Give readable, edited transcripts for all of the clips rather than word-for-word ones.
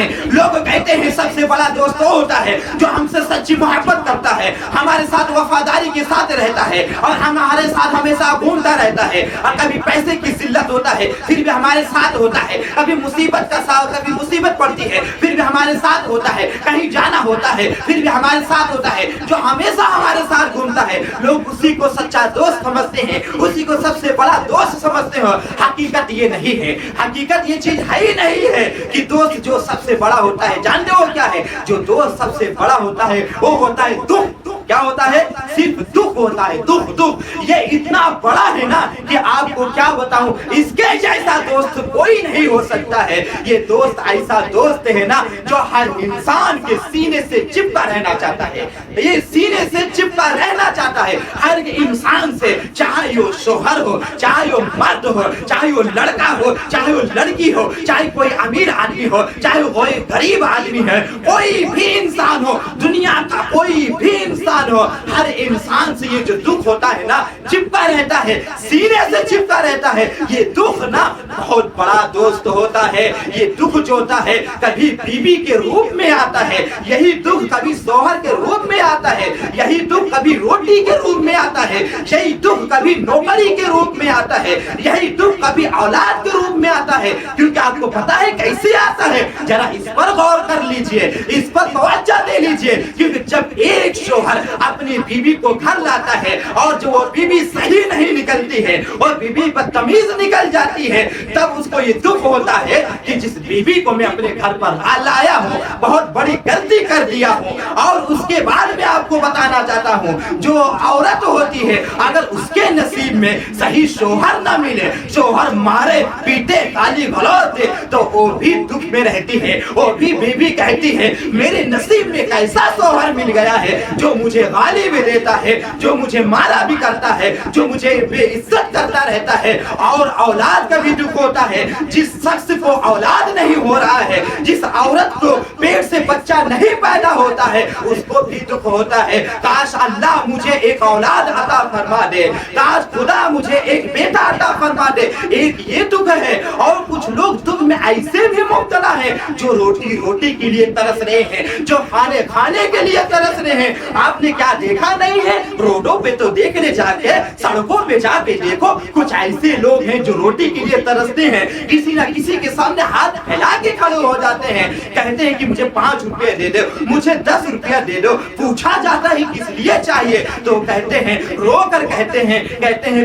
ہیں. لوگ کہتے ہیں سب سے بڑا دوست وہ ہوتا ہے جو ہم سے سچی محبت کرتا ہے, ہمارے ساتھ وفاداری کے ساتھ رہتا ہے اور ہمارے ساتھ ہمیشہ گھومتا رہتا ہے, اور کبھی پیسے کی ذلت ہوتا ہے پھر بھی ہمارے ساتھ ہوتا ہے, کبھی مصیبت کا ساتھ, کبھی مصیبت پڑتی ہے پھر بھی ہمارے ساتھ ہوتا ہے, کہیں جانا ہوتا ہے پھر بھی ہمارے ساتھ ہوتا ہے, جو ہمیشہ ہمارے ساتھ گھومتا ہے. لوگ اسی کو سچا دوست سمجھتے ہیں, اسی کو سب سے بڑا دوست سمجھتے ہیں. حقیقت یہ نہیں ہے, حقیقت یہ چیز ہے ہی نہیں ہے کہ دوست جو سب سے بڑا ہوتا ہے, جانتے ہو کیا ہے؟ جو دوست سب سے بڑا ہوتا ہے وہ ہوتا ہے دکھ. کیا ہوتا ہے؟ صرف دکھ ہوتا ہے, دکھ. دکھ یہ اتنا بڑا ہے نا کہ آپ کو کیا بتاؤں, اس کے جیسا دوست کوئی نہیں ہو سکتا ہے. یہ دوست ایسا دوست ہے نا جو ہر انسان کے سینے سے چپکا رہنا چاہتا ہے, یہ سینے سے چپکا رہنا چاہتا ہے ہر انسان سے, چاہے وہ شوہر ہو, چاہے وہ مرد ہو, چاہے وہ لڑکا ہو, چاہے وہ لڑکی ہو, چاہے کوئی امیر آدمی ہو, چاہے وہ کوئی غریب آدمی ہے, کوئی بھی انسان ہو, دنیا کا کوئی بھی انسان ہو, ہر انسان سے یہ جو دکھ ہوتا ہے نا چپکا رہتا ہے, سینے سے چپکا رہتا ہے. یہ دکھ نا بہت بڑا دوست ہوتا ہے. یہ دکھ جو ہوتا ہے کبھی بیوی کے روپ میں آتا ہے, یہی دکھ کبھی شوہر کے روپ میں آتا ہے, یہی دکھ کبھی روٹی کے روپ میں آتا ہے, یہی دکھ کبھی نوکری کے روپ میں آتا ہے, یہی دکھ کبھی اولاد کے روپ میں آتا ہے. کیونکہ آپ کو پتا ہے کیسے آتا ہے؟ ذرا اس پر غور کر لیجئے, اس پر توجہ دے لیجئے. کیونکہ جب ایک شوہر اپنی بیوی کو گھر لاتا ہے اور جو وہ بیوی صحیح نہیں نکلتی ہے اور بیوی بدتمیز نکل جاتی ہے, تب اس کو یہ دکھ ہوتا ہے کہ جس بیوی کو میں اپنے گھر پر لایا ہوں بہت بڑی غلطی کر دیا ہوں. اور اس کے بعد میں آپ کو بتانا چاہتا ہوں, جو عورت ہوتی ہے اگر اس کے نصیب میں صحیح شوہر نہ ملے, شوہر مارے پیٹے گالی گلوچ دے, تو وہ بھی دکھ میں رہتی ہے. وہ بھی بیوی کہتی ہے میرے نصیب میں کیسا شوہر مل گیا ہے جو مجھے گالی بھی دیتا ہے, جو مجھے مارا بھی کرتا ہے, جو مجھے بے عزت کرتا رہتا ہے. اور اولاد کا بھی دکھ ہوتا ہے, جس شخص کو اولاد نہیں ہو رہا ہے, جس عورت کو پیٹ سے بچہ نہیں پیدا ہوتا ہے, اس کو بھی دکھ ہوتا ہے. کاش اللہ مجھے ایک اولاد عطا فرما دے, کاش خدا مجھے ایک بیٹا عطا فرما دے. ایک یہ دکھ ہے. اور کچھ لوگ دکھ میں ایسے بھی مبتلا ہے جو روٹی کے لیے ترس رہے ہیں, جو کھانے کے لیے ترس رہے ہیں. آپ نے کیا دیکھا نہیں ہے؟ روڈوں پہ تو دیکھنے جا کے, سڑکوں پہ جا کے دیکھو, کچھ ایسے لوگ ہیں جو روٹی کے لیے ترستے ہیں, کسی نہ کسی کے سامنے ہاتھ پھیلا کے کھڑے ہو جاتے ہیں, کہتے ہیں کہ مجھے 5 روپے دے دو, مجھے 10 روپیہ دے دو. پوچھا جاتا ہے کس لیے چاہیے, تو کہتے ہیں, رو کر کہتے ہیں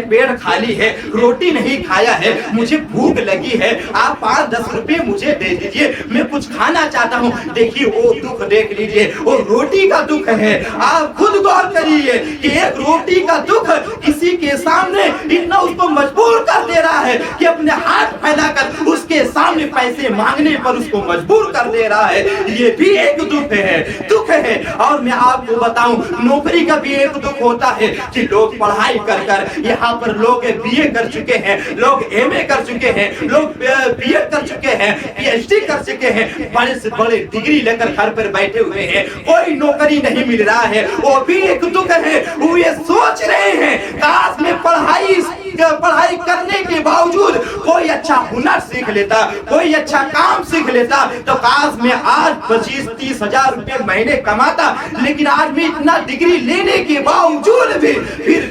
پیٹ خالی ہے, روٹی نہیں کھایا ہے, مجھے بھوک لگی ہے, آپ 5-10 روپے مجھے دے دیجئے, میں کچھ کھانا چاہتا ہوں. دیکھیے وہ دکھ دیکھ لیجئے, وہ روٹی کا دکھ ہے. آپ خود غور کریے کہ ایک روٹی کا دکھ کسی کے سامنے اتنا اس کو مجبور کر دے رہا ہے کہ اپنے ہاتھ پھیلا کر اس کے سامنے پیسے مانگنے پر اس کو مجبور کر دے رہا ہے. یہ بھی ایک دکھ ہے. اور میں آپ کو بتاؤں, نوکری کا بھی ایک دکھ ہوتا ہے کہ لوگ پڑھائی کر یہاں پر لوگ BA کر چکے ہیں, لوگ MA کر چکے ہیں, لوگ BEd کر چکے ہیں, PhD کر چکے ہیں, بڑے سے بڑے ڈگری لے کر گھر پر بیٹھے ہوئے ہیں, کوئی نوکری نہیں مل رہا ہے. وہ بھی ایک دکھ ہے. وہ یہ سوچ رہے ہیں کاش میں پڑھائی کرنے کے باوجود کوئی اچھا ہنر سیکھ لیتا, کوئی اچھا کام سیکھ لیتا, تو کاش میں آج 25-30 ہزار روپے مہینے کماتا. لیکن آج میں اتنا ڈگری لینے کے باوجود بھی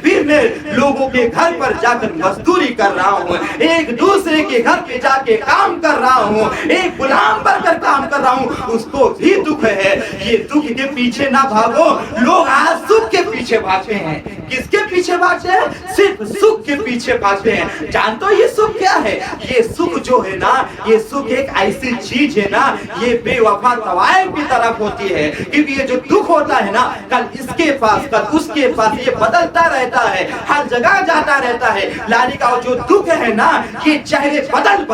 پھر میں لوگوں کے گھر پر جا کر مزدوری کر رہا ہوں, ایک دوسرے کے گھر پہ جا کے کام کر رہا ہوں, ایک غلام بن کر کام کر رہا ہوں. اس کو بھی دکھ ہے. یہ دکھ کے پیچھے نہ بھاگو, لوگ آج سکھ کے پیچھے بھاگتے ہیں. کس کے پیچھے بھاگتے ہیں؟ صرف سکھ کے پیچھے بھاگتے ہیں. جانتے ہو یہ سکھ کیا ہے؟ یہ سکھ جو ہے نا, یہ سکھ ایک ایسی چیز ہے نا, یہ بے وفا طوائف کی طرف ہوتی ہے. کیونکہ یہ جو دکھ ہوتا ہے نا, کل اس کے پاس, کل اس کے پاس, یہ بدلتا رہتا ہے, ہر جگہ جاتا رہتا ہے. لالی کا جو دکھ ہے نا, یہ چہرے بدل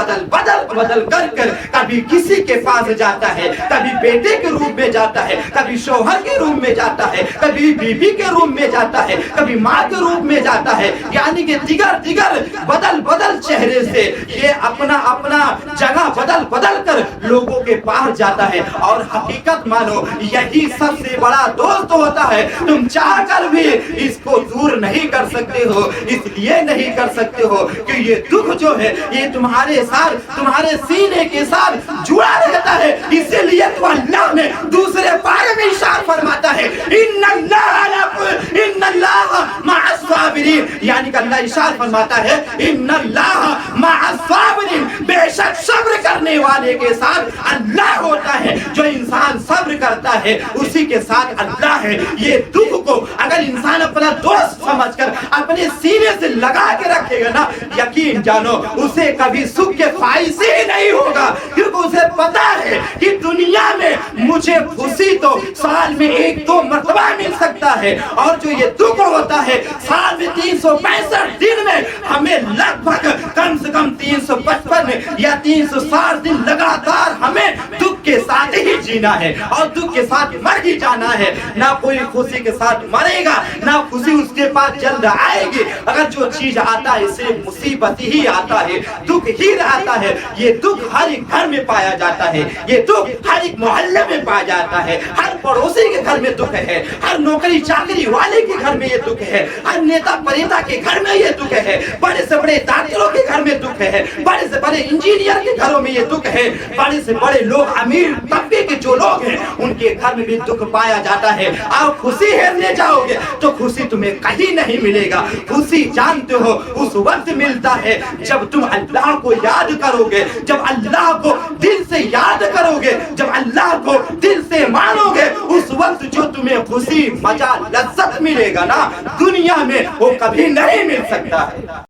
کر کبھی کسی کے پاس جاتا ہے, کبھی بیٹے کے روپ میں جاتا ہے, کبھی شوہر کے روپ میں جاتا ہے, کبھی بیوی کے روپ میں جاتا ہے, کبھی ماں کے روپ میں جاتا ہے، یعنی کہ دیگر بدل بدل چہرے سے یہ اپنا جگہ بدل بدل کر لوگوں کے پاس جاتا ہے۔ اور حقیقت مانو یہی سب سے بڑا دوست ہوتا ہے۔ تم چاہ کر بھی اس کو دور نہیں کر سکتے ہو، اس لیے نہیں کر سکتے ہو کہ یہ دکھ جو ہے یہ تمہارے ساتھ، تمہارے سینے کے ساتھ جڑا رہتا ہے۔ اسی لیے تو اللہ نے دوسرے پارے میں ارشاد فرماتا ہے ان اللہ مع الصابرین، یعنی کہ اللہ ارشاد فرماتا ہے ان اللہ مع الصابرین، بے شک صبر کرنے والے کے ساتھ اللہ ہوتا ہے۔ جو انسان صبر کرتا ہے اسی کے ساتھ اللہ ہے۔ یہ دکھ کو اگر انسان اپنا دوست سمجھ کر اپنے سینے سے لگا کے رکھے گا نا، یقین جانو اسے کبھی سکھ کے فائز ہی نہیں ہوگا، کیونکہ اسے پتا ہے کہ دنیا میں مجھے خوشی تو سال میں 1-2 مرتبہ مل سکتا ہے، اور جو یہ دکھ ہوتا ہے سال میں 365 دن میں ہمیں لگ بھگ کم سے کم 355 یا 360 دن لگاتار ہمیں دکھ کے ساتھ ہی جینا ہے اور دکھ کے ساتھ مر ہی جانا ہے۔ نہ کوئی خوشی کے ساتھ مرے گا، نہ خوشی اس کے پاس جلد آئے گی۔ اگر جو چیز آتا ہے صرف مصیبت ہی آتا ہے، دکھ ہی آتا ہے۔ یہ دکھ ہر ایک گھر میں پایا جاتا ہے، یہ دکھ ہر ایک محلے میں پایا جاتا ہے، ہر پڑوسی کے گھر میں دکھ ہے، ہر نوکری چاکری والے کے گھر میں یہ دکھ ہے، ہر نیتا پریتا کے گھر میں یہ دکھ ہے، بڑے سے بڑے ڈاکٹروں کے گھر میں دکھ ہے، بڑے سے بڑے انجینئر کے گھروں میں یہ دکھ ہے، بڑے سے بڑے لوگ امیر طبقے کے جو لوگ ہیں ان کے گھر میں بھی دکھ پایا جاتا ہے۔ آپ خوشی ہیرنے جاؤ گے تو خوشی تمہیں کہیں نہیں ملے گا۔ خوشی جانتے ہو اس وقت ملتا ہے جب تم اللہ کو یاد کرو گے، جب اللہ کو دل سے یاد کرو گے، جب اللہ کو دل سے مانو گے، اس وقت جو تمہیں خوشی مزہ لذت ملے گا نا دنیا میں وہ کبھی نہیں مل سکتا ہے۔